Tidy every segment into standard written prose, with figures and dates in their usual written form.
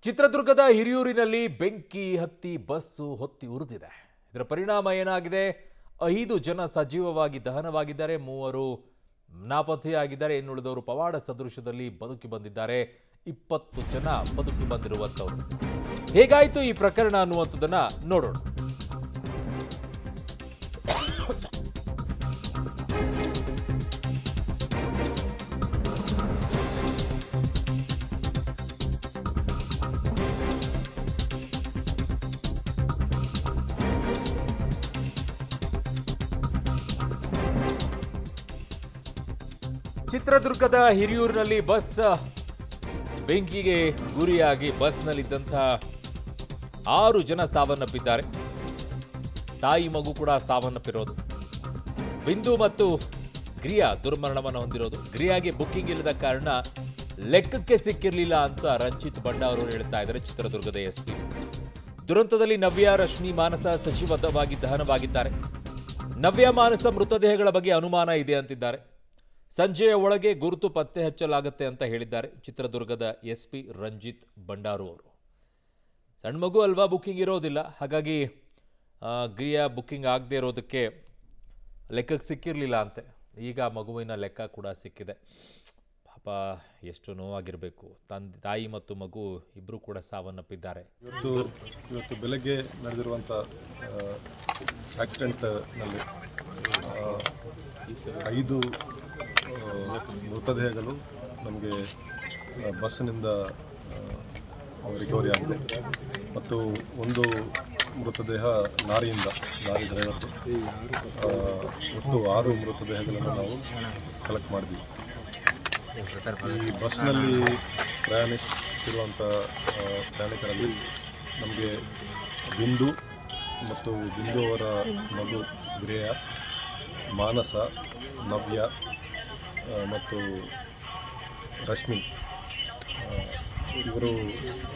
ಚಿತ್ರದುರ್ಗದ ಹಿರಿಯೂರಿನಲ್ಲಿ ಬೆಂಕಿ ಹತ್ತಿ ಬಸ್ಸು ಹೊತ್ತಿ ಉರಿದಿದೆ. ಇದರ ಪರಿಣಾಮ ಏನಾಗಿದೆ? 5 ಜನ ಸಜೀವವಾಗಿ ದಹನವಾಗಿದ್ದಾರೆ, 3 ನಾಪತ್ತೆಯಾಗಿದ್ದಾರೆ, ಇನ್ನುಳಿದವರು ಪವಾಡ ಸದೃಶದಲ್ಲಿ ಬದುಕಿ ಬಂದಿದ್ದಾರೆ. 20 ಜನ ಬದುಕಿ ಬಂದಿರುವಂತವರು. ಹೇಗಾಯಿತು ಈ ಪ್ರಕರಣ ಅನ್ನುವಂಥದ್ದನ್ನ ನೋಡೋಣ. ಚಿತ್ರದುರ್ಗದ ಹಿರಿಯೂರಿನಲ್ಲಿ ಬಸ್ ಬೆಂಕಿಗೆ ಗುರಿಯಾಗಿ ಬಸ್ನಲ್ಲಿದ್ದಂಥ 6 ಜನ ಸಾವನ್ನಪ್ಪಿದ್ದಾರೆ. ತಾಯಿ ಮಗು ಕೂಡ ಸಾವನ್ನಪ್ಪಿರೋದು. ಬಿಂದು ಮತ್ತು ಗ್ರಿಯಾ ದುರ್ಮರಣವನ್ನು ಹೊಂದಿರೋದು. ಗ್ರಿಯಾಗೆ ಬುಕ್ಕಿಂಗ್ ಇಲ್ಲದ ಕಾರಣ ಲೆಕ್ಕಕ್ಕೆ ಸಿಕ್ಕಿರಲಿಲ್ಲ ಅಂತ ರಂಜಿತ್ ಬಂಡಾರು ಹೇಳ್ತಾ ಇದ್ದಾರೆ, ಚಿತ್ರದುರ್ಗದ ಎಸ್ಪಿ. ದುರಂತದಲ್ಲಿ ನವ್ಯ, ರಶ್ಮಿ, ಮಾನಸ ಸಜೀವವಾಗಿ ದಹನವಾಗಿದ್ದಾರೆ. ನವ್ಯ, ಮಾನಸ ಮೃತದೇಹಗಳ ಬಗ್ಗೆ ಅನುಮಾನ ಇದೆ ಅಂತಿದ್ದಾರೆ. ಸಂಜೆಯ ಒಳಗೆ ಗುರುತು ಪತ್ತೆ ಹಚ್ಚಲಾಗುತ್ತೆ ಅಂತ ಹೇಳಿದ್ದಾರೆ ಚಿತ್ರದುರ್ಗದ ಎಸ್ಪಿ ರಂಜಿತ್ ಬಂಡಾರು ಅವರು. ಸಣ್ಣ ಮಗು ಅಲ್ವಾ, ಬುಕ್ಕಿಂಗ್ ಇರೋದಿಲ್ಲ, ಹಾಗಾಗಿ ಗ್ರಿಯಾ ಬುಕ್ಕಿಂಗ್ ಆಗದೆ ಇರೋದಕ್ಕೆ ಲೆಕ್ಕಕ್ಕೆ ಸಿಕ್ಕಿರಲಿಲ್ಲ ಅಂತೆ. ಈಗ ಮಗುವಿನ ಲೆಕ್ಕ ಕೂಡ ಸಿಕ್ಕಿದೆ. ಪಾಪ ಎಷ್ಟು ನೋವಾಗಿರಬೇಕು. ತಾಯಿ ಮತ್ತು ಮಗು ಇಬ್ಬರು ಕೂಡ ಸಾವನ್ನಪ್ಪಿದ್ದಾರೆ. ಇವತ್ತು ಬೆಳಗ್ಗೆ ನಡೆದಿರುವಂಥ ಆಕ್ಸಿಡೆಂಟ್ನಲ್ಲಿ 5 ಮೃತದೇಹಗಳು ನಮಗೆ ಬಸ್ಸಿನಿಂದ ರಿಕವರಿ ಆಗಿದೆ ಮತ್ತು ಒಂದು ಮೃತದೇಹ ಲಾರಿ ಡ್ರೈವರ್ದು. ಒಟ್ಟು 6 ಮೃತದೇಹಗಳನ್ನು ನಾವು ಕಲೆಕ್ಟ್ ಮಾಡಿದ್ವಿ. ಈ ಬಸ್ನಲ್ಲಿ ಪ್ರಯಾಣಿಸುತ್ತಿರುವಂಥ ಪ್ರಯಾಣಿಕರಲ್ಲಿ ನಮಗೆ ಬಿಂದು ಮತ್ತು ಬಿಂದು ಅವರ ಮಗು ಗ್ರೇಯ, ಮಾನಸ, ನವ್ಯ ಮತ್ತು ರಶ್ಮಿ, ಇವರು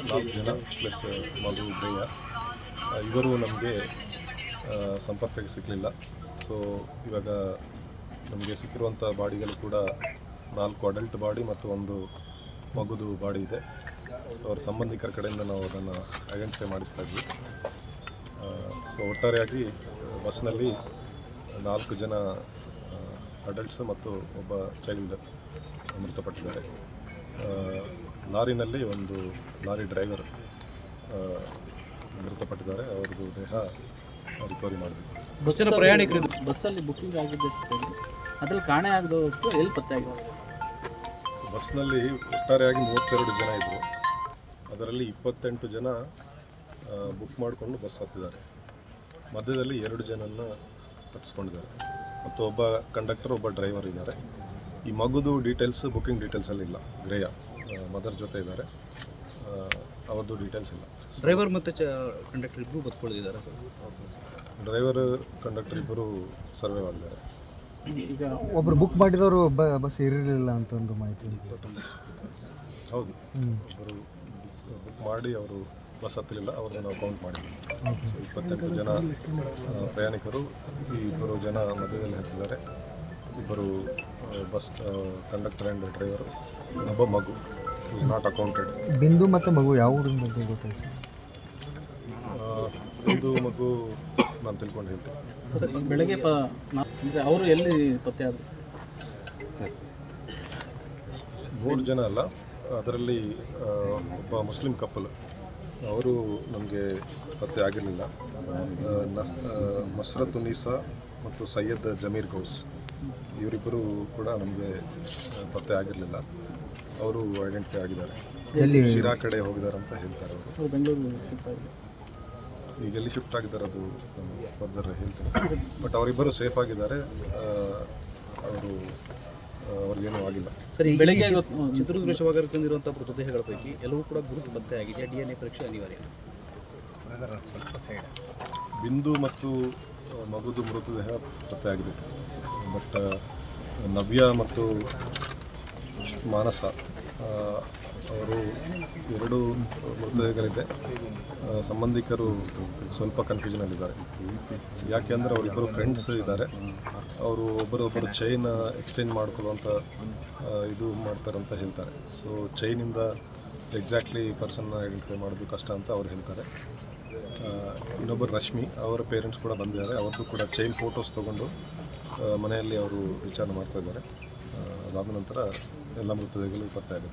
4 ಜನ ಪ್ಲಸ್ ಮಗು ಗ್ರೇಯ. ಇವರು ನಮಗೆ ಸಂಪರ್ಕಕ್ಕೆ ಸಿಕ್ಕಲಿಲ್ಲ. ಸೊ ಇವಾಗ ನಮಗೆ ಸಿಕ್ಕಿರುವಂಥ ಬಾಡಿಗಳು ಕೂಡ 4 ಅಡಲ್ಟ್ ಬಾಡಿ ಮತ್ತು 1 ಮಗುದು ಬಾಡಿ ಇದೆ. ಸೊ ಅವರ ಸಂಬಂಧಿಕರ ಕಡೆಯಿಂದ ನಾವು ಅದನ್ನು ಐಡೆಂಟಿಫೈ ಮಾಡಿಸ್ತಾ ಇದ್ವಿ. ಸೊ ಒಟ್ಟಾರೆಯಾಗಿ ಬಸ್ನಲ್ಲಿ 4 ಜನ ಅಡಲ್ಟ್ಸ್ ಮತ್ತು ಒಬ್ಬ ಚೈಲ್ಡ್ ಮೃತಪಟ್ಟಿದ್ದಾರೆ. ಲಾರಿನಲ್ಲಿ ಒಂದು ಲಾರಿ ಡ್ರೈವರ್ ಮೃತಪಟ್ಟಿದ್ದಾರೆ. ಅವ್ರದ್ದು ದೇಹ ರಿಕವರಿ ಮಾಡಿದ್ವಿ. ಬಸ್ಸಿನ ಪ್ರಯಾಣಿಕರು ಬಸ್ಸಲ್ಲಿ ಬುಕ್ಕಿಂಗ್ ಆಗಿದ್ದಷ್ಟು ಅದ್ರಲ್ಲಿ ಕಾಣೆ ಆಗದಷ್ಟು ಎಲ್ಲಿ ಪತ್ತೆ ಆಗಿದೆ? ಬಸ್ನಲ್ಲಿ ಒಟ್ಟಾರೆಯಾಗಿ 32 ಜನ ಇದ್ದರು. ಅದರಲ್ಲಿ 28 ಜನ ಬುಕ್ ಮಾಡಿಕೊಂಡು ಬಸ್ ಹತ್ತಿದ್ದಾರೆ. ಮಧ್ಯದಲ್ಲಿ 2 ಜನನ ಹತ್ತಿಸ್ಕೊಂಡಿದ್ದಾರೆ ಮತ್ತು ಒಬ್ಬ ಕಂಡಕ್ಟರ್, ಒಬ್ಬ ಡ್ರೈವರ್ ಇದ್ದಾರೆ. ಈ ಮಗುದು ಡೀಟೇಲ್ಸ್ ಬುಕ್ಕಿಂಗ್ ಡೀಟೇಲ್ಸಲ್ಲಿ ಇಲ್ಲ. ಗ್ರೇಯ ಮದರ್ ಜೊತೆ ಇದ್ದಾರೆ, ಅವ್ರದ್ದು ಡೀಟೇಲ್ಸ್ ಇಲ್ಲ. ಡ್ರೈವರ್ ಮತ್ತು ಕಂಡಕ್ಟರ್ ಇಬ್ಬರು ಬದುಕೊಳ್ಳಿದ್ದಾರೆ. ಡ್ರೈವರ್, ಕಂಡಕ್ಟರ್ ಇಬ್ಬರು ಸರ್ವೈವ್ ಆಗಿದ್ದಾರೆ. ಈಗ ಒಬ್ಬರು ಬುಕ್ ಮಾಡಿರೋರು ಬಸ್ ಇರಲಿಲ್ಲ ಅಂತ ಒಂದು ಮಾಹಿತಿ. ಹೌದು, ಒಬ್ಬರು ಬುಕ್ ಮಾಡಿ ಅವರು ಬಸ್ ಹತ್ತಲಿಲ್ಲ, ಅವ್ರನ್ನ ನಾವು ಕೌಂಟ್ ಮಾಡಿದ್ವಿ. 28 ಜನ ಪ್ರಯಾಣಿಕರು, ಈ 2 ಜನ ಮಧ್ಯದಲ್ಲಿ ಹತ್ತಿದ್ದಾರೆ. 2 ಬಸ್ ಕಂಡಕ್ಟರ್ ಆ್ಯಂಡ್ ಡ್ರೈವರು, ಒಬ್ಬ ಮಗು ಇಸ್ ನಾಟ್ ಅಕೌಂಟೆಡ್. ಬಿಂದು ಮತ್ತು ಮಗು ಯಾವ ಊರಿನ ಬಗ್ಗೆ ಗೊತ್ತಾಯ್ತು? ಬಿಂದು ಮಗು ನಾನು ತಿಳ್ಕೊಂಡು ಹೇಳ್ತೀನಿ. ಸರ್, ಬೆಳಗ್ಗೆ ಅವರು ಎಲ್ಲಿ ಪತ್ತೆ ಆದರು? ಸರ್, 3 ಜನ ಅಲ್ಲ, ಅದರಲ್ಲಿ ಒಬ್ಬ ಮುಸ್ಲಿಂ ಕಪ್ಪಲ್, ಅವರು ನಮಗೆ ಪತ್ತೆ ಆಗಿರಲಿಲ್ಲ. ಮಸ್ರತ್ ಉನ್ನೀಸಾ ಮತ್ತು ಸೈಯದ್ ಜಮೀರ್ ಗೌಸ್, ಇವರಿಬ್ಬರು ಕೂಡ ನಮಗೆ ಪತ್ತೆ ಆಗಿರಲಿಲ್ಲ. ಅವರು ಐಡೆಂಟಿಫೈ ಆಗಿದ್ದಾರೆ. ಶಿರಾ ಕಡೆ ಹೋಗಿದ್ದಾರೆ ಅಂತ ಹೇಳ್ತಾರೆ ಅವರು. ಈಗ ಎಲ್ಲಿ ಶಿಫ್ಟ್ ಆಗಿದ್ದಾರೆ ಅದು ಫರ್ದರ್ ಹೇಳ್ತಾರೆ. ಬಟ್ ಅವರಿಬ್ಬರು ಸೇಫ್ ಆಗಿದ್ದಾರೆ. ಅವ್ರಿಗೇನೂ ಆಗಿಲ್ಲ. ಸರ್, ಈ ಬೆಳಗ್ಗೆ ಚಿತ್ರದುರ್ಗ ಶವಗಾರ ತಂದಿರುವಂಥ ಮೃತದೇಹಗಳ ಪೈಕಿ ಎಲ್ಲವೂ ಕೂಡ ಗುರುತು ಪತ್ತೆ ಆಗಿದೆ. DNA ಪರೀಕ್ಷೆ ಅನಿವಾರ್ಯ. ಬಿಂದು ಮತ್ತು ಮಗುದು ಮೃತದೇಹ ಪತ್ತೆ ಆಗಿದೆ. ಬಟ್ ನವ್ಯ ಮತ್ತು ಮಾನಸ ಅವರು 2 ಮೃತದೇಹಗಳಿದೆ. ಸಂಬಂಧಿಕರು ಸ್ವಲ್ಪ ಕನ್ಫ್ಯೂಷನಲ್ಲಿದ್ದಾರೆ. ಯಾಕೆ ಅಂದರೆ ಅವರಿಬ್ಬರು ಫ್ರೆಂಡ್ಸ್ ಇದ್ದಾರೆ. ಅವರು ಒಬ್ಬರೊಬ್ಬರು ಚೈನ್ ಎಕ್ಸ್ಚೇಂಜ್ ಮಾಡ್ಕೊಳ್ಳುವಂಥ ಇದು ಮಾಡ್ತಾರಂತ ಹೇಳ್ತಾರೆ. ಸೊ ಚೈನಿಂದ ಎಕ್ಸಾಕ್ಟ್ಲಿ ಪರ್ಸನ್ನ ಐಡೆಂಟಿಫೈ ಮಾಡೋದು ಕಷ್ಟ ಅಂತ ಅವ್ರು ಹೇಳ್ತಾರೆ. ಇನ್ನೊಬ್ಬರು ರಶ್ಮಿ, ಅವರ ಪೇರೆಂಟ್ಸ್ ಕೂಡ ಬಂದಿದ್ದಾರೆ. ಅವ್ರದ್ದು ಕೂಡ ಚೈಲ್ಡ್ ಫೋಟೋಸ್ ತೊಗೊಂಡು ಮನೆಯಲ್ಲಿ ಅವರು ವಿಚಾರಣೆ ಮಾಡ್ತಾ ಇದ್ದಾರೆ. ಅದಾದ ನಂತರ ಎಲ್ಲ ಮೃತದೇಹಗಳು ಪತ್ತೆ ಆಗುತ್ತೆ.